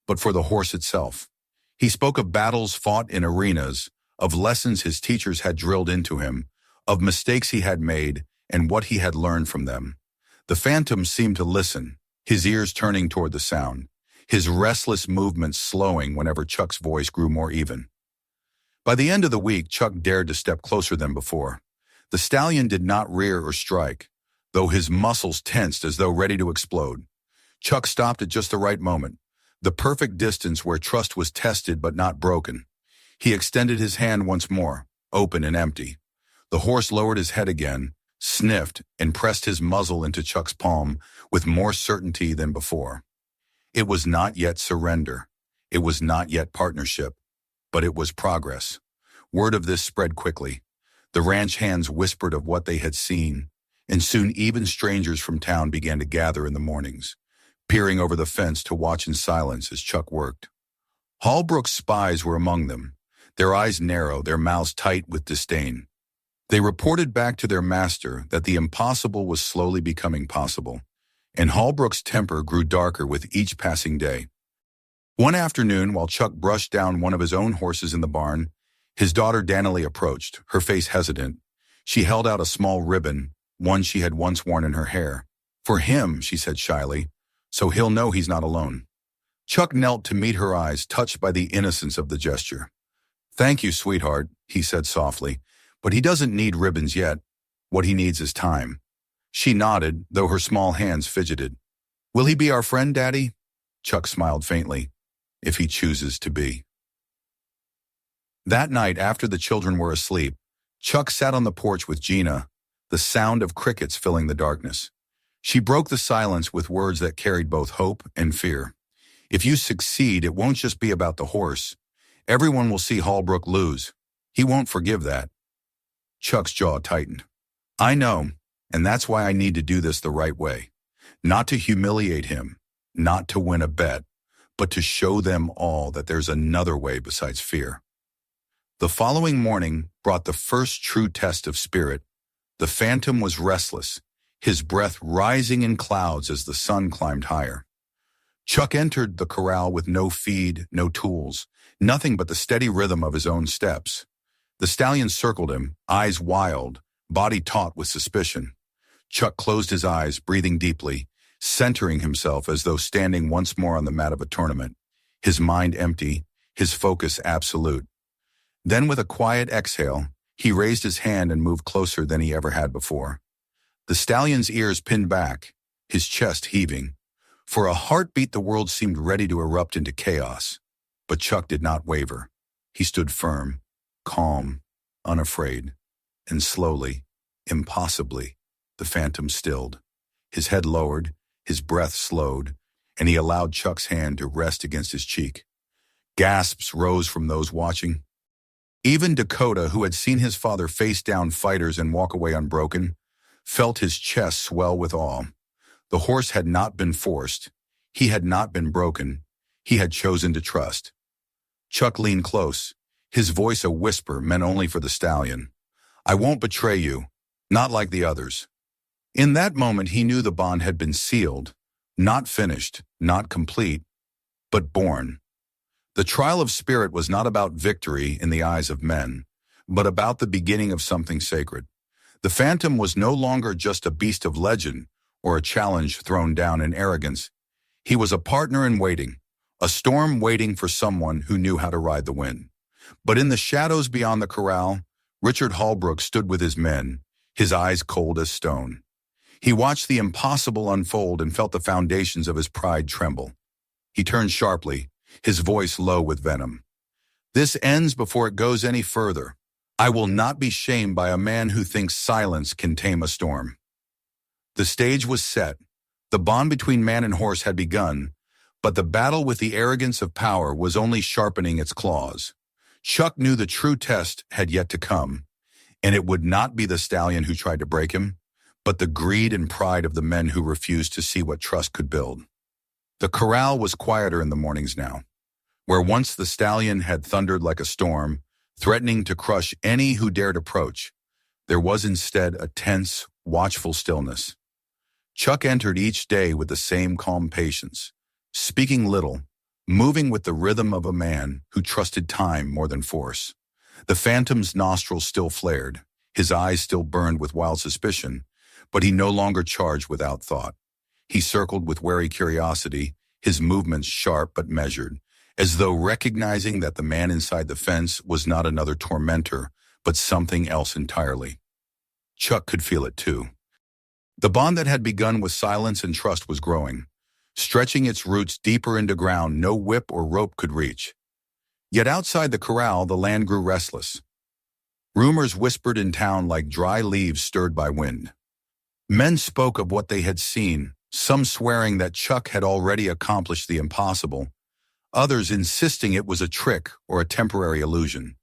but for the horse itself. He spoke of battles fought in arenas, of lessons his teachers had drilled into him, of mistakes he had made, and what he had learned from them. The phantom seemed to listen, his ears turning toward the sound, his restless movements slowing whenever Chuck's voice grew more even. By the end of the week, Chuck dared to step closer than before. The stallion did not rear or strike, though his muscles tensed as though ready to explode. Chuck stopped at just the right moment, the perfect distance where trust was tested but not broken. He extended his hand once more, open and empty. The horse lowered his head again, sniffed, and pressed his muzzle into Chuck's palm with more certainty than before. It was not yet surrender. It was not yet partnership, but it was progress. Word of this spread quickly. The ranch hands whispered of what they had seen, and soon even strangers from town began to gather in the mornings, peering over the fence to watch in silence as Chuck worked. Hallbrook's spies were among them, their eyes narrow, their mouths tight with disdain. They reported back to their master that the impossible was slowly becoming possible, and Hallbrook's temper grew darker with each passing day. One afternoon, while Chuck brushed down one of his own horses in the barn, his daughter Danielle approached, her face hesitant. She held out a small ribbon, one she had once worn in her hair. "For him," she said shyly, "so he'll know he's not alone." Chuck knelt to meet her eyes, touched by the innocence of the gesture. "Thank you, sweetheart," he said softly, "but he doesn't need ribbons yet. What he needs is time." She nodded, though her small hands fidgeted. "Will he be our friend, Daddy?" Chuck smiled faintly. "If he chooses to be." That night, after the children were asleep, Chuck sat on the porch with Gina, the sound of crickets filling the darkness. She broke the silence with words that carried both hope and fear. "If you succeed, it won't just be about the horse. Everyone will see Hallbrook lose. He won't forgive that." Chuck's jaw tightened. "I know, and that's why I need to do this the right way. Not to humiliate him, not to win a bet, but to show them all that there's another way besides fear. The following morning brought the first true test of spirit. The phantom was restless, his breath rising in clouds as the sun climbed higher. Chuck entered the corral with no feed, no tools, nothing but the steady rhythm of his own steps. The stallion circled him, eyes wild, body taut with suspicion. Chuck closed his eyes, breathing deeply, centering himself as though standing once more on the mat of a tournament, his mind empty, his focus absolute. Then with a quiet exhale, he raised his hand and moved closer than he ever had before. The stallion's ears pinned back, his chest heaving. For a heartbeat, the world seemed ready to erupt into chaos. But Chuck did not waver. He stood firm, calm, unafraid. And slowly, impossibly, the phantom stilled. His head lowered, his breath slowed, and he allowed Chuck's hand to rest against his cheek. Gasps rose from those watching. Even Dakota, who had seen his father face down fighters and walk away unbroken, felt his chest swell with awe. The horse had not been forced. He had not been broken. He had chosen to trust. Chuck leaned close, his voice a whisper meant only for the stallion. "I won't betray you, not like the others." In that moment, he knew the bond had been sealed, not finished, not complete, but born. The trial of spirit was not about victory in the eyes of men, but about the beginning of something sacred. The phantom was no longer just a beast of legend or a challenge thrown down in arrogance. He was a partner in waiting, a storm waiting for someone who knew how to ride the wind. But in the shadows beyond the corral, Richard Holbrook stood with his men, his eyes cold as stone. He watched the impossible unfold and felt the foundations of his pride tremble. He turned sharply, his voice low with venom. "This ends before it goes any further. I will not be shamed by a man who thinks silence can tame a storm." The stage was set. The bond between man and horse had begun, but the battle with the arrogance of power was only sharpening its claws. Chuck knew the true test had yet to come, and it would not be the stallion who tried to break him, but the greed and pride of the men who refused to see what trust could build. The corral was quieter in the mornings now. Where once the stallion had thundered like a storm, threatening to crush any who dared approach, there was instead a tense, watchful stillness. Chuck entered each day with the same calm patience, speaking little, moving with the rhythm of a man who trusted time more than force. The phantom's nostrils still flared, his eyes still burned with wild suspicion, but he no longer charged without thought. He circled with wary curiosity, his movements sharp but measured, as though recognizing that the man inside the fence was not another tormentor, but something else entirely. Chuck could feel it too. The bond that had begun with silence and trust was growing, stretching its roots deeper into ground no whip or rope could reach. Yet outside the corral, the land grew restless. Rumors whispered in town like dry leaves stirred by wind. Men spoke of what they had seen, some swearing that Chuck had already accomplished the impossible, others insisting it was a trick or a temporary illusion.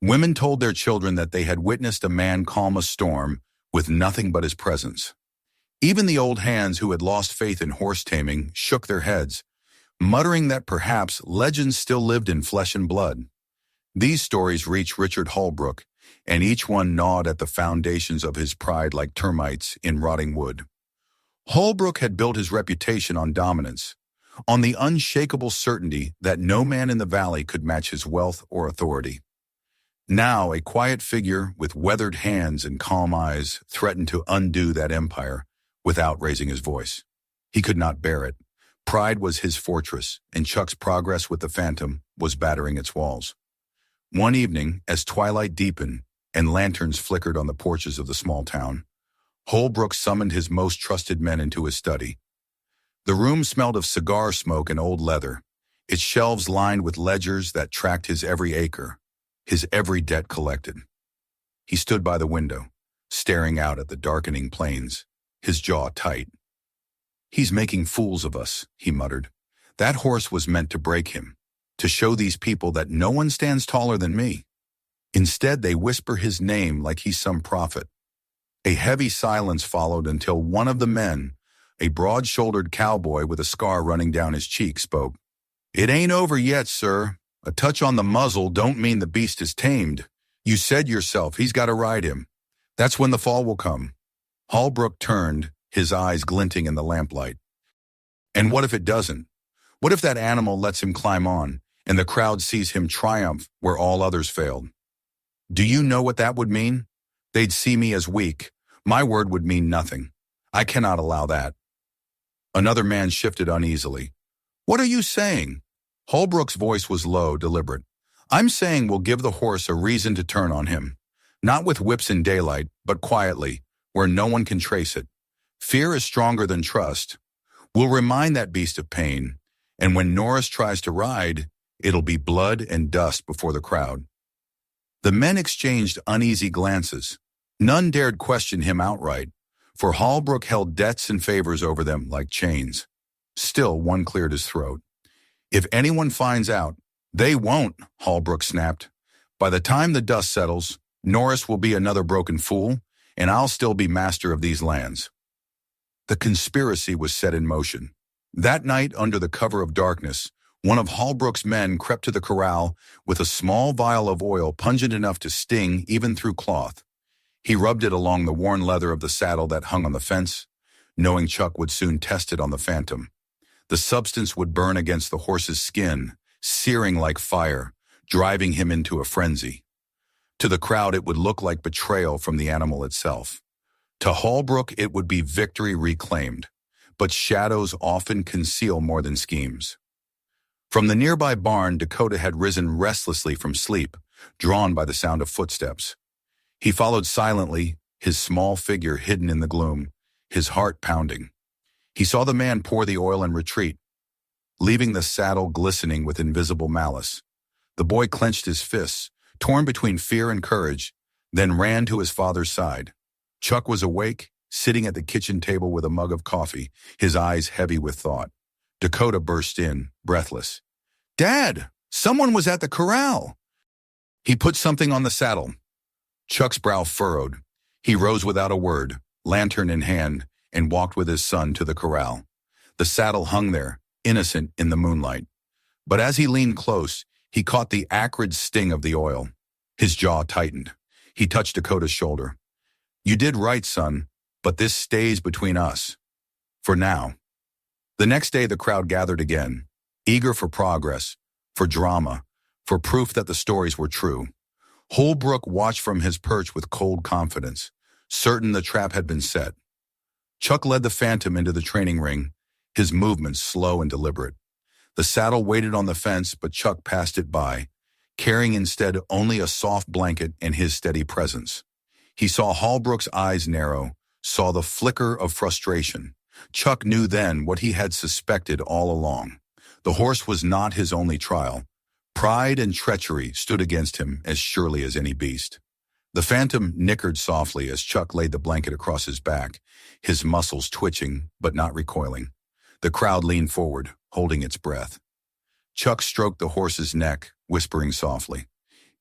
Women told their children that they had witnessed a man calm a storm with nothing but his presence. Even the old hands who had lost faith in horse taming shook their heads, muttering that perhaps legends still lived in flesh and blood. These stories reached Richard Holbrook, and each one gnawed at the foundations of his pride like termites in rotting wood. Holbrook had built his reputation on dominance, on the unshakable certainty that no man in the valley could match his wealth or authority. Now, a quiet figure with weathered hands and calm eyes threatened to undo that empire without raising his voice. He could not bear it. Pride was his fortress, and Chuck's progress with the phantom was battering its walls. One evening, as twilight deepened and lanterns flickered on the porches of the small town, Holbrook summoned his most trusted men into his study. The room smelled of cigar smoke and old leather, its shelves lined with ledgers that tracked his every acre, his every debt collected. He stood by the window, staring out at the darkening plains, his jaw tight. "He's making fools of us," he muttered. "That horse was meant to break him, to show these people that no one stands taller than me. Instead, they whisper his name like he's some prophet." A heavy silence followed until one of the men, A broad-shouldered cowboy with a scar running down his cheek spoke. "It ain't over yet, sir. A touch on the muzzle don't mean the beast is tamed. You said yourself he's got to ride him. That's when the fall will come." Holbrook turned, his eyes glinting in the lamplight. "And what if it doesn't? What if that animal lets him climb on, and the crowd sees him triumph where all others failed? Do you know what that would mean? They'd see me as weak. My word would mean nothing. I cannot allow that." Another man shifted uneasily. "What are you saying?" Holbrook's voice was low, deliberate. "I'm saying we'll give the horse a reason to turn on him. Not with whips in daylight, but quietly, where no one can trace it. Fear is stronger than trust. We'll remind that beast of pain, and when Norris tries to ride, it'll be blood and dust before the crowd." The men exchanged uneasy glances. None dared question him outright, for Holbrook held debts and favors over them like chains. Still, one cleared his throat. "If anyone finds out—" "They won't," Holbrook snapped. "By the time the dust settles, Norris will be another broken fool, and I'll still be master of these lands." The conspiracy was set in motion. That night, under the cover of darkness, one of Holbrook's men crept to the corral with a small vial of oil pungent enough to sting even through cloth. He rubbed it along the worn leather of the saddle that hung on the fence, knowing Chuck would soon test it on the Phantom. The substance would burn against the horse's skin, searing like fire, driving him into a frenzy. To the crowd, it would look like betrayal from the animal itself. To Holbrook, it would be victory reclaimed, but shadows often conceal more than schemes. From the nearby barn, Dakota had risen restlessly from sleep, drawn by the sound of footsteps. He followed silently, his small figure hidden in the gloom, his heart pounding. He saw the man pour the oil and retreat, leaving the saddle glistening with invisible malice. The boy clenched his fists, torn between fear and courage, then ran to his father's side. Chuck was awake, sitting at the kitchen table with a mug of coffee, his eyes heavy with thought. Dakota burst in, breathless. "Dad, someone was at the corral." He put something on the saddle. Chuck's brow furrowed. He rose without a word, lantern in hand, and walked with his son to the corral. The saddle hung there, innocent in the moonlight. But as he leaned close, he caught the acrid sting of the oil. His jaw tightened. He touched Dakota's shoulder. "You did right, son, but this stays between us. For now." The next day the crowd gathered again, eager for progress, for drama, for proof that the stories were true. Holbrook watched from his perch with cold confidence, certain the trap had been set. Chuck led the Phantom into the training ring, his movements slow and deliberate. The saddle waited on the fence, but Chuck passed it by, carrying instead only a soft blanket and his steady presence. He saw Holbrook's eyes narrow, saw the flicker of frustration. Chuck knew then what he had suspected all along. The horse was not his only trial. Pride and treachery stood against him as surely as any beast. The Phantom nickered softly as Chuck laid the blanket across his back, his muscles twitching but not recoiling. The crowd leaned forward, holding its breath. Chuck stroked the horse's neck, whispering softly,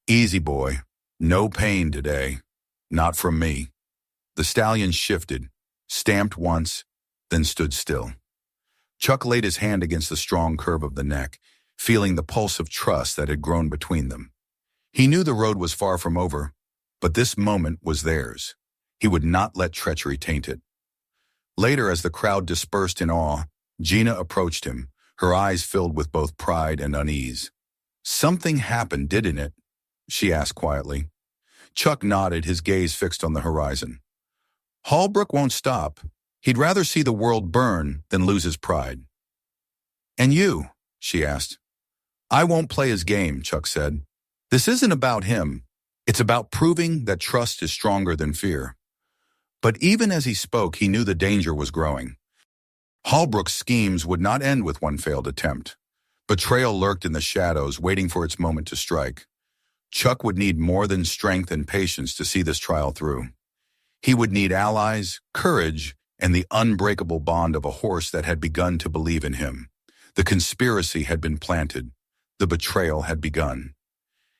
"Easy, boy. No pain today. Not from me." The stallion shifted, stamped once, then stood still. Chuck laid his hand against the strong curve of the neck, feeling the pulse of trust that had grown between them. He knew the road was far from over, but this moment was theirs. He would not let treachery taint it. Later, as the crowd dispersed in awe, Gina approached him, her eyes filled with both pride and unease. "Something happened, didn't it?" she asked quietly. Chuck nodded, his gaze fixed on the horizon. "Holbrook won't stop. He'd rather see the world burn than lose his pride." "And you?" she asked. "I won't play his game," Chuck said. "This isn't about him. It's about proving that trust is stronger than fear." But even as he spoke, he knew the danger was growing. Holbrook's schemes would not end with one failed attempt. Betrayal lurked in the shadows, waiting for its moment to strike. Chuck would need more than strength and patience to see this trial through. He would need allies, courage, and the unbreakable bond of a horse that had begun to believe in him. The conspiracy had been planted. The betrayal had begun.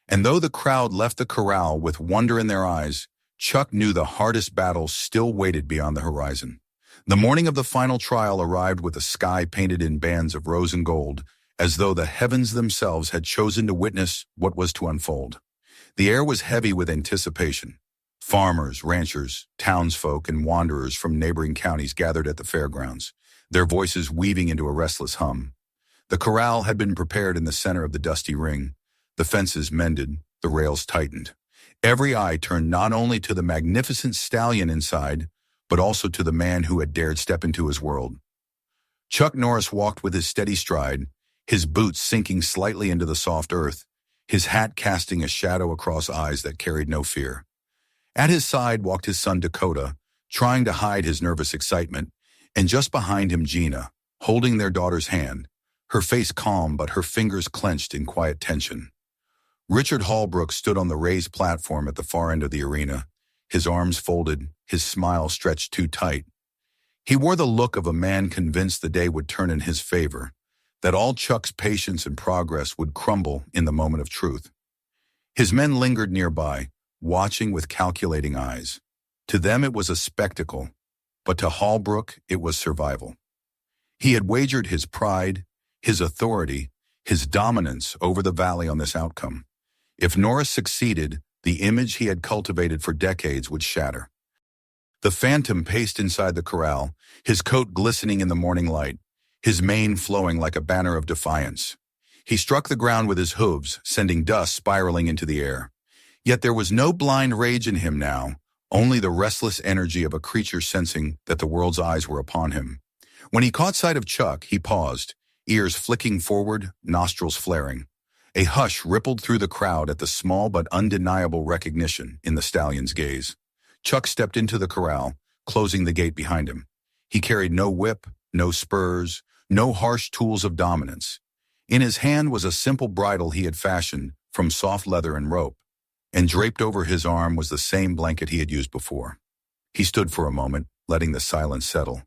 And though the crowd left the corral with wonder in their eyes, Chuck knew the hardest battle still waited beyond the horizon. The morning of the final trial arrived with the sky painted in bands of rose and gold, as though the heavens themselves had chosen to witness what was to unfold. The air was heavy with anticipation. Farmers, ranchers, townsfolk, and wanderers from neighboring counties gathered at the fairgrounds, their voices weaving into a restless hum. The corral had been prepared in the center of the dusty ring, the fences mended, the rails tightened. Every eye turned not only to the magnificent stallion inside, but also to the man who had dared step into his world. Chuck Norris walked with his steady stride, his boots sinking slightly into the soft earth, his hat casting a shadow across eyes that carried no fear. At his side walked his son Dakota, trying to hide his nervous excitement, and just behind him Gina, holding their daughter's hand, her face calm but her fingers clenched in quiet tension. Richard Hallbrook stood on the raised platform at the far end of the arena, his arms folded, his smile stretched too tight. He wore the look of a man convinced the day would turn in his favor, that all Chuck's patience and progress would crumble in the moment of truth. His men lingered nearby, watching with calculating eyes. To them it was a spectacle, but to Hallbrook it was survival. He had wagered his pride, his authority, his dominance over the valley on this outcome. If Norris succeeded, the image he had cultivated for decades would shatter. The Phantom paced inside the corral, his coat glistening in the morning light, his mane flowing like a banner of defiance. He struck the ground with his hooves, sending dust spiraling into the air. Yet there was no blind rage in him now, only the restless energy of a creature sensing that the world's eyes were upon him. When he caught sight of Chuck, he paused, ears flicking forward, nostrils flaring. A hush rippled through the crowd at the small but undeniable recognition in the stallion's gaze. Chuck stepped into the corral, closing the gate behind him. He carried no whip, no spurs, no harsh tools of dominance. In his hand was a simple bridle he had fashioned from soft leather and rope, and draped over his arm was the same blanket he had used before. He stood for a moment, letting the silence settle,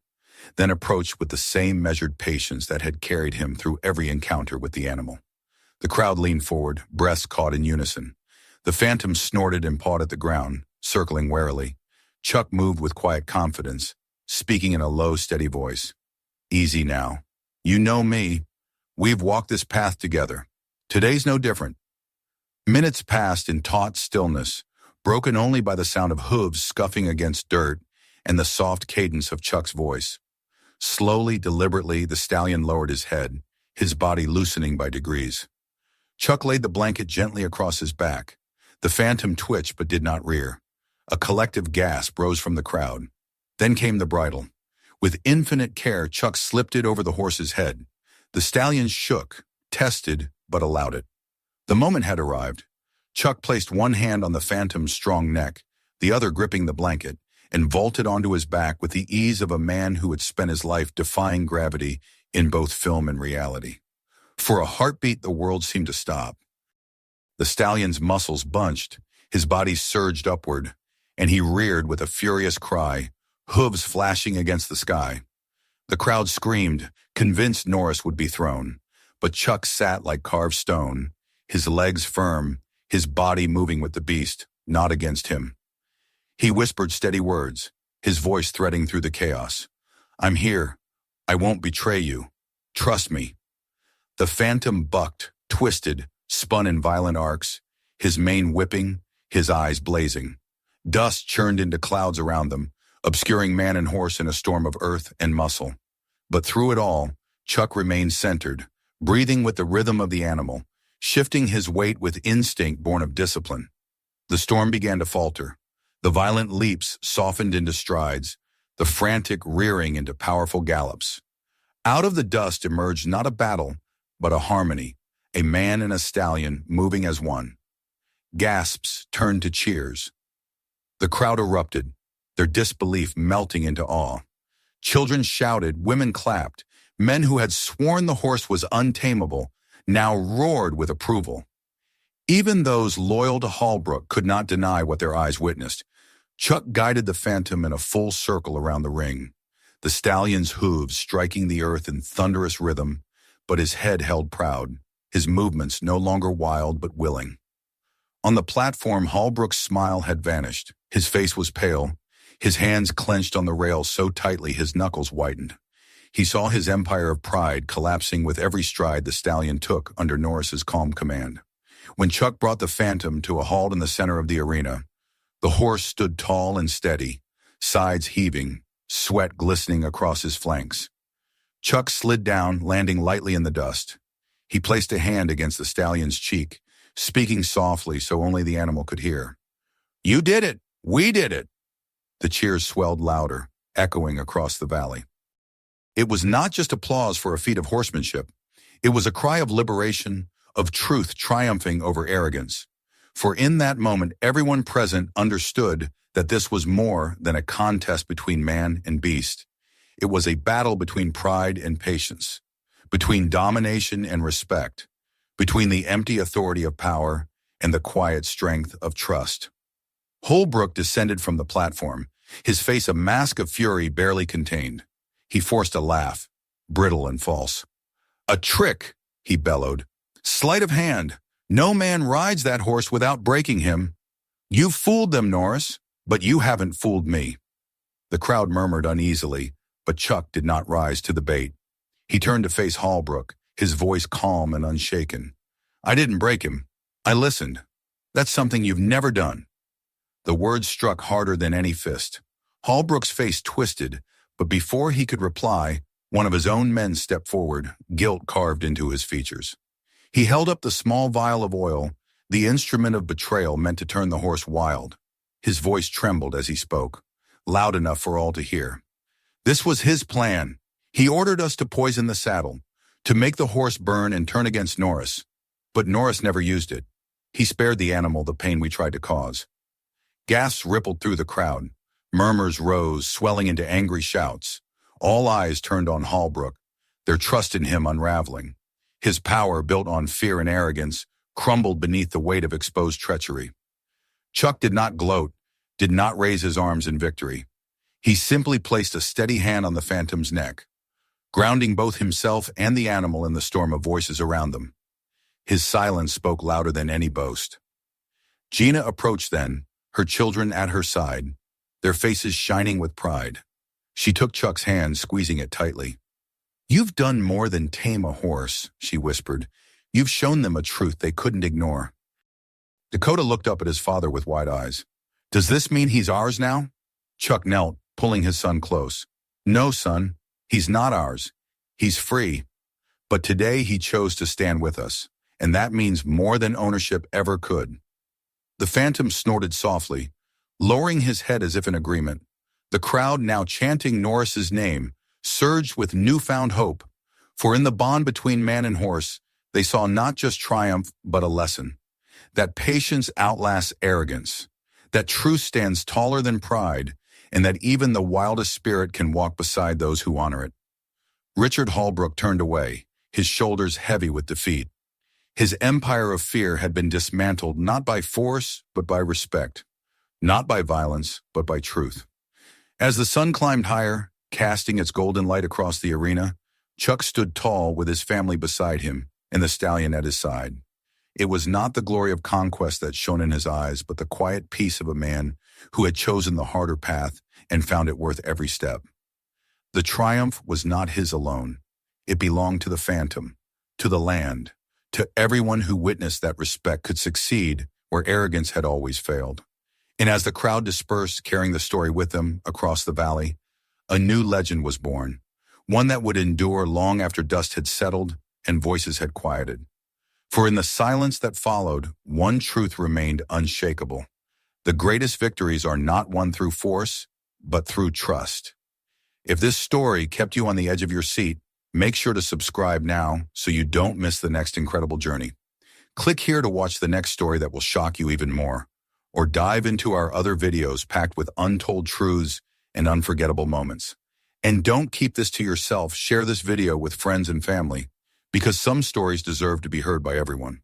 then approached with the same measured patience that had carried him through every encounter with the animal. The crowd leaned forward, breaths caught in unison. The Phantom snorted and pawed at the ground, circling warily. Chuck moved with quiet confidence, speaking in a low, steady voice. Easy now. You know me. We've walked this path together. Today's no different. Minutes passed in taut stillness, broken only by the sound of hooves scuffing against dirt and the soft cadence of Chuck's voice. Slowly, deliberately, the stallion lowered his head, his body loosening by degrees. Chuck laid the blanket gently across his back. The Phantom twitched but did not rear. A collective gasp rose from the crowd. Then came the bridle. With infinite care, Chuck slipped it over the horse's head. The stallion shook, tested, but allowed it. The moment had arrived. Chuck placed one hand on the Phantom's strong neck, the other gripping the blanket, and vaulted onto his back with the ease of a man who had spent his life defying gravity in both film and reality. For a heartbeat, the world seemed to stop. The stallion's muscles bunched, his body surged upward, and he reared with a furious cry, hooves flashing against the sky. The crowd screamed, convinced Norris would be thrown, but Chuck sat like carved stone, his legs firm, his body moving with the beast, not against him. He whispered steady words, his voice threading through the chaos. I'm here. I won't betray you. Trust me. The Phantom bucked, twisted, spun in violent arcs, his mane whipping, his eyes blazing. Dust churned into clouds around them, obscuring man and horse in a storm of earth and muscle. But through it all, Chuck remained centered, breathing with the rhythm of the animal, shifting his weight with instinct born of discipline. The storm began to falter. The violent leaps softened into strides, the frantic rearing into powerful gallops. Out of the dust emerged not a battle, but a harmony, a man and a stallion moving as one. Gasps turned to cheers. The crowd erupted, their disbelief melting into awe. Children shouted, women clapped. Men who had sworn the horse was untamable now roared with approval. Even those loyal to Hallbrook could not deny what their eyes witnessed. Chuck guided the Phantom in a full circle around the ring, the stallion's hooves striking the earth in thunderous rhythm, but his head held proud, his movements no longer wild but willing. On the platform, Hallbrook's smile had vanished. His face was pale, His hands clenched on the rail so tightly his knuckles whitened. He saw his empire of pride collapsing with every stride the stallion took under Norris's calm command. When Chuck brought the Phantom to a halt in the center of the arena, the horse stood tall and steady, sides heaving, sweat glistening across his flanks. Chuck slid down, landing lightly in the dust. He placed a hand against the stallion's cheek, speaking softly so only the animal could hear. "You did it! We did it!" The cheers swelled louder, echoing across the valley. It was not just applause for a feat of horsemanship. It was a cry of liberation, of truth triumphing over arrogance. For in that moment, everyone present understood that this was more than a contest between man and beast. It was a battle between pride and patience, between domination and respect, between the empty authority of power and the quiet strength of trust. Holbrook descended from the platform, his face a mask of fury barely contained. He forced a laugh, brittle and false. "A trick," he bellowed. "Sleight of hand. No man rides that horse without breaking him. You've fooled them, Norris, but you haven't fooled me." The crowd murmured uneasily, but Chuck did not rise to the bait. He turned to face Holbrook, his voice calm and unshaken. "I didn't break him. I listened. That's something you've never done." The words struck harder than any fist. Holbrook's face twisted, but before he could reply, one of his own men stepped forward, guilt carved into his features. He held up the small vial of oil, the instrument of betrayal meant to turn the horse wild. His voice trembled as he spoke, loud enough for all to hear. This was his plan. He ordered us to poison the saddle, to make the horse burn and turn against Norris. But Norris never used it. He spared the animal the pain we tried to cause. Gasps rippled through the crowd. Murmurs rose, swelling into angry shouts. All eyes turned on Holbrook, their trust in him unraveling. His power, built on fear and arrogance, crumbled beneath the weight of exposed treachery. Chuck did not gloat, did not raise his arms in victory. He simply placed a steady hand on the Phantom's neck, grounding both himself and the animal in the storm of voices around them. His silence spoke louder than any boast. Gina approached then, her children at her side, their faces shining with pride. She took Chuck's hand, squeezing it tightly. "You've done more than tame a horse," she whispered. "You've shown them a truth they couldn't ignore." Dakota looked up at his father with wide eyes. "Does this mean he's ours now?" Chuck knelt, pulling his son close. "No, son, he's not ours. He's free. But today he chose to stand with us, and that means more than ownership ever could." The Phantom snorted softly, lowering his head as if in agreement. The crowd, now chanting Norris's name, surged with newfound hope, for in the bond between man and horse, they saw not just triumph, but a lesson. That patience outlasts arrogance, that truth stands taller than pride, and that even the wildest spirit can walk beside those who honor it. Richard Holbrook turned away, his shoulders heavy with defeat. His empire of fear had been dismantled not by force, but by respect, not by violence, but by truth. As the sun climbed higher, casting its golden light across the arena, Chuck stood tall with his family beside him and the stallion at his side. It was not the glory of conquest that shone in his eyes, but the quiet peace of a man who had chosen the harder path and found it worth every step. The triumph was not his alone. It belonged to the Phantom, to the land, to everyone who witnessed that respect could succeed where arrogance had always failed. And as the crowd dispersed, carrying the story with them across the valley, a new legend was born, one that would endure long after dust had settled and voices had quieted. For in the silence that followed, one truth remained unshakable. The greatest victories are not won through force, but through trust. If this story kept you on the edge of your seat, make sure to subscribe now so you don't miss the next incredible journey. Click here to watch the next story that will shock you even more, or dive into our other videos packed with untold truths and unforgettable moments. And don't keep this to yourself. Share this video with friends and family, because some stories deserve to be heard by everyone.